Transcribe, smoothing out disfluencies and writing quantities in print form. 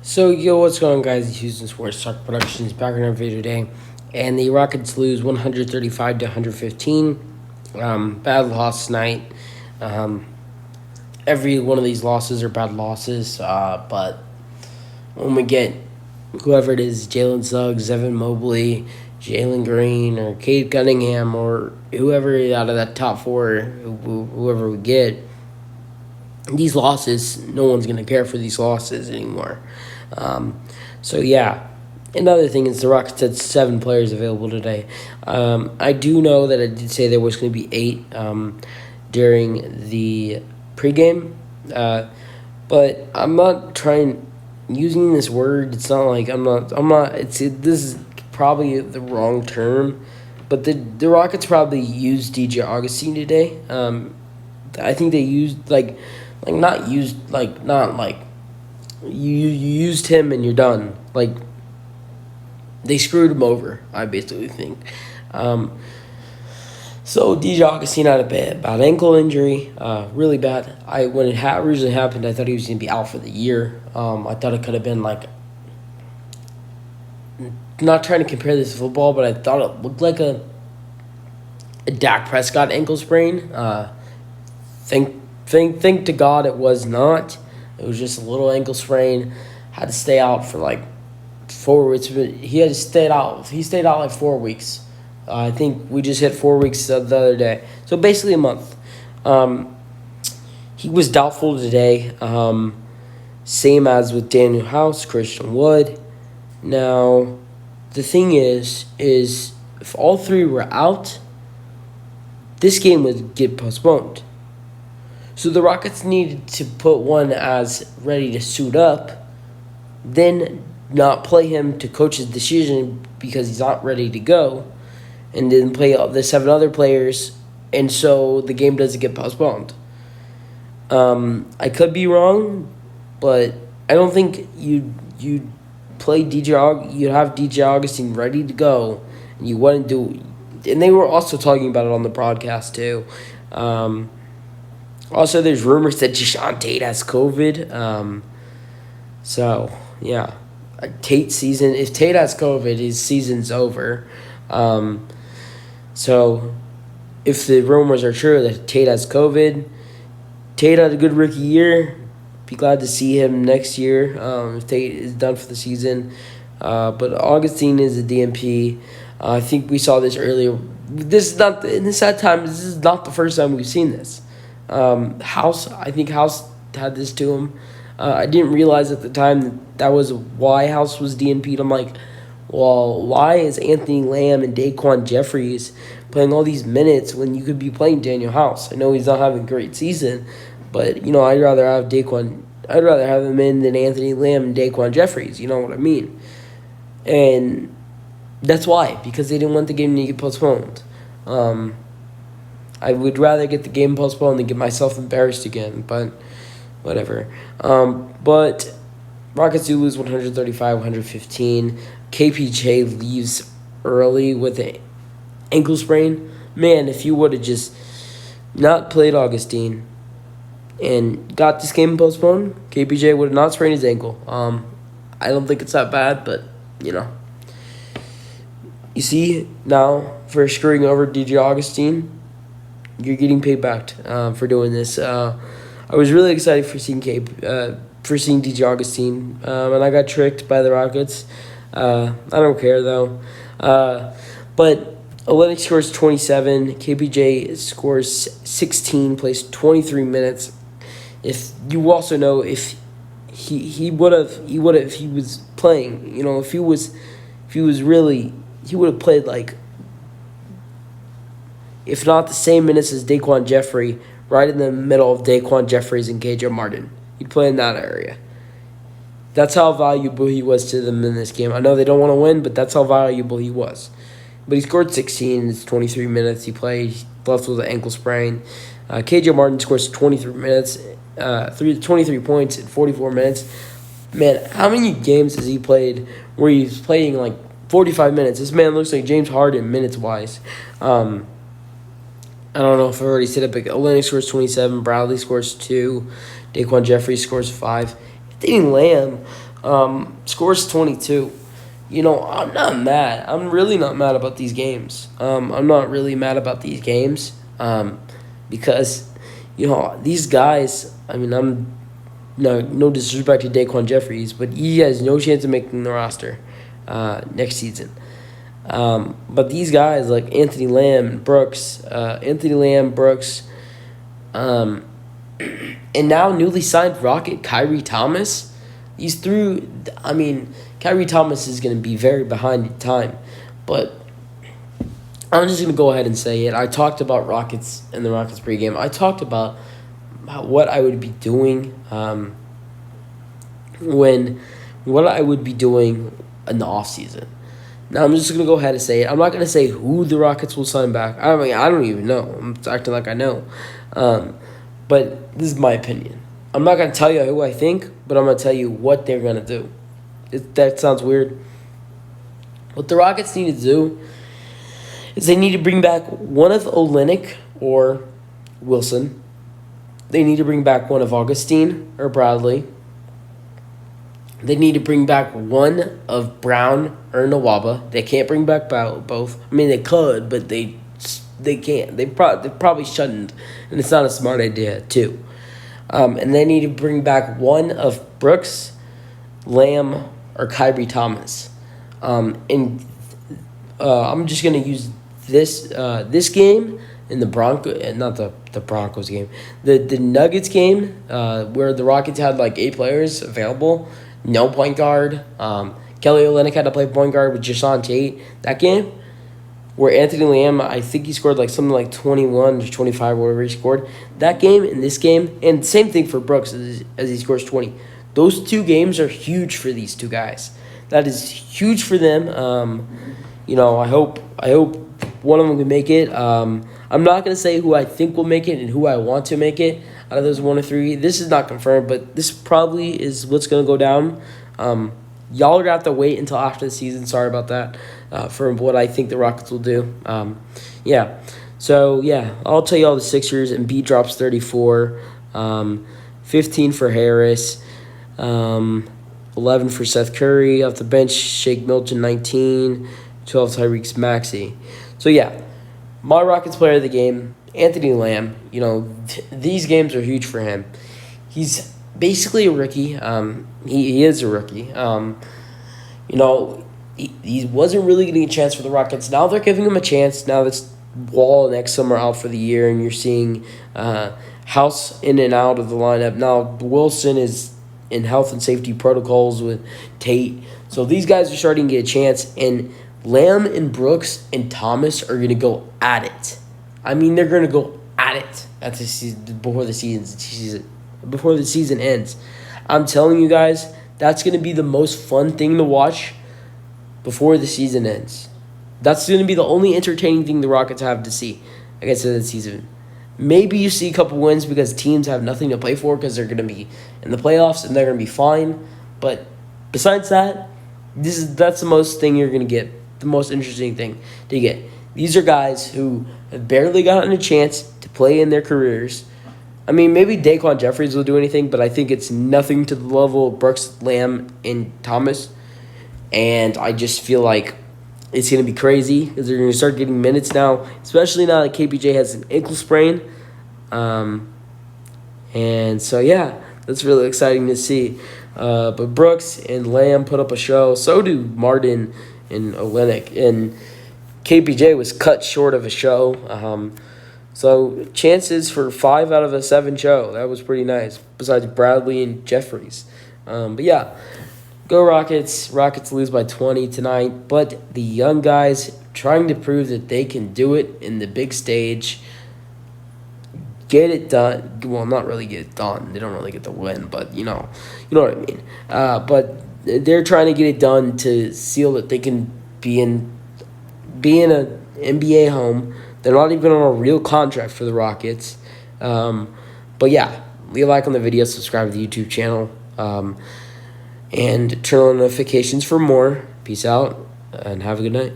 So, yo, what's going on, guys? It's Houston Sports Talk Productions back in our video today. And the Rockets lose 135 to 115. Bad loss tonight. Um, every one of these losses are bad losses. But when we get whoever it is, Jalen Suggs, Evan Mobley, Jalen Green, or Cade Cunningham, or whoever out of that top four, whoever we get, these losses, no one's going to care for these losses anymore. So, yeah. Another thing is the Rockets had 7 players available today. I do know that I did say there was going to be 8 during the pregame. But I'm not using this word. It's not like this is probably the wrong term. But the Rockets probably used DJ Augustine today. I think they used, you used him and you're done. Like, they screwed him over, I basically think. So DJ Augustine had a bad ankle injury, really bad. When it originally happened, I thought he was going to be out for the year. I thought it could have been not trying to compare this to football, but I thought it looked like a Dak Prescott ankle sprain. Thank to God it was not. It was just a little ankle sprain. Had to stay out for 4 weeks. He stayed out 4 weeks. I think we just hit 4 weeks the other day. So basically a month. He was doubtful today. Same as with Daniel House, Christian Wood. Now, the thing is if all 3 were out, this game would get postponed. So the Rockets needed to put one as ready to suit up, then not play him to coach's decision because he's not ready to go, and then play the 7 other players, and so the game doesn't get postponed. I could be wrong, but I don't think you'd play you'd have DJ Augustine ready to go, and you wouldn't do. And they were also talking about it on the broadcast too. Also, there's rumors that Deshaun Tate has COVID. So, yeah. If Tate has COVID, his season's over. So, if the rumors are true that Tate has COVID, Tate had a good rookie year. Be glad to see him next year if Tate is done for the season. But Augustine is a DNP. I think we saw this earlier. This is not the first time we've seen this. I think House had this to him. I didn't realize at the time that was why House was DNP'd. I'm like, well, why is Anthony Lamb and Daquan Jeffries playing all these minutes when you could be playing Daniel House? I know he's not having a great season, but I'd rather have him in than Anthony Lamb and Daquan Jeffries. You know what I mean? And that's why, because they didn't want the game to get postponed. I would rather get the game postponed than get myself embarrassed again, but whatever. But Rockets do lose 135-115. KPJ leaves early with an ankle sprain. Man, if you would have just not played Augustine and got this game postponed, KPJ would have not sprained his ankle. I don't think it's that bad, but, You see, now, for screwing over DJ Augustine, you're getting paid back for doing this. I was really excited for seeing DJ Augustine, and I got tricked by the Rockets. I don't care though. But Olynyk scores 27. KPJ scores 16. Plays 23 minutes. If you also know if he would have if he was playing, if he was really, he would have played if not the same minutes as Daquan Jeffrey, right in the middle of Daquan Jeffries and KJ Martin. He'd play in that area. That's how valuable he was to them in this game. I know they don't want to win, but that's how valuable he was. But he scored 16. It's 23 minutes. He played left with an ankle sprain. KJ Martin scores 23 minutes, 23 points in 44 minutes. Man, how many games has he played where he's playing 45 minutes? This man looks like James Harden minutes-wise. I don't know if I already said it, but Olynyk scores 27, Bradley scores 2, Daquan Jeffries scores 5. Anthony Lamb Scores 22. I'm not mad. I'm really not mad about these games. I'm not really mad about these games because, these guys, I'm no disrespect to Daquan Jeffries, but he has no chance of making the roster next season. But these guys like Anthony Lamb, Brooks, and now newly signed Rocket Khrie Thomas. Khrie Thomas is going to be very behind in time, but I'm just going to go ahead and say it. I talked about Rockets in the Rockets pregame. I talked about what I would be doing what I would be doing in the offseason. Now, I'm just going to go ahead and say it. I'm not going to say who the Rockets will sign back. I don't even know. I'm acting like I know. But this is my opinion. I'm not going to tell you who I think, but I'm going to tell you what they're going to do. That sounds weird. What the Rockets need to do is they need to bring back one of Olynyk or Wilson. They need to bring back one of Augustine or Bradley. They need to bring back one of Brown or Nwaba. They can't bring back both. They could, but they can't. They probably shouldn't, and it's not a smart idea too. And they need to bring back one of Brooks, Lamb, or Khrie Thomas. I'm just gonna use this game in the not the Broncos game, the Nuggets game, where the Rockets had like 8 players available, no point guard. Kelly Olynyk had to play point guard with Jason Tate. That game, where Anthony Lamb, I think he scored like something like 21 or 25, whatever he scored. That game and this game, and same thing for Brooks as he scores 20. Those 2 games are huge for these 2 guys. That is huge for them. I hope one of them can make it. I'm not going to say who I think will make it and who I want to make it out of those 1 or 3. This is not confirmed, but this probably is what's going to go down. Y'all are going to have to wait until after the season. Sorry about that for what I think the Rockets will do. So, I'll tell you all the Sixers. Embiid drops 34, 15 for Harris, 11 for Seth Curry. Off the bench, Shake Milton, 19, 12 Tyrese Maxey. So, my Rockets player of the game, Anthony Lamb. These games are huge for him. He's basically a rookie. He is a rookie. He wasn't really getting a chance for the Rockets. Now they're giving him a chance. Now that's Wall and Exum are out for the year, and you're seeing House in and out of the lineup. Now Wilson is in health and safety protocols with Tate. So these guys are starting to get a chance, and Lamb and Brooks and Thomas are going to go at it. They're going to go at it at the season, before the season ends. I'm telling you guys, that's going to be the most fun thing to watch before the season ends. That's going to be the only entertaining thing the Rockets have to see against the season. Maybe you see a couple wins because teams have nothing to play for because they're going to be in the playoffs and they're going to be fine. But besides that, that's the most thing you're going to get, the most interesting thing to get. These are guys who have barely gotten a chance to play in their careers. Maybe Daquan Jeffries will do anything, but I think it's nothing to the level of Brooks, Lamb, and Thomas. And I just feel like it's going to be crazy because they're going to start getting minutes now, especially now that KPJ has an ankle sprain. And so, that's really exciting to see. But Brooks and Lamb put up a show. So do Martin and Olynyk. And KPJ was cut short of a show. So chances for 5 out of a 7 show. That was pretty nice, besides Bradley and Jeffries. Go Rockets. Rockets lose by 20 tonight. But the young guys trying to prove that they can do it in the big stage. Get it done. Well, not really get it done. They don't really get the win, but you know what I mean. But they're trying to get it done to seal that they can be in an NBA home. They're not even on a real contract for the Rockets. But leave a like on the video, subscribe to the YouTube channel, and turn on notifications for more. Peace out, and have a good night.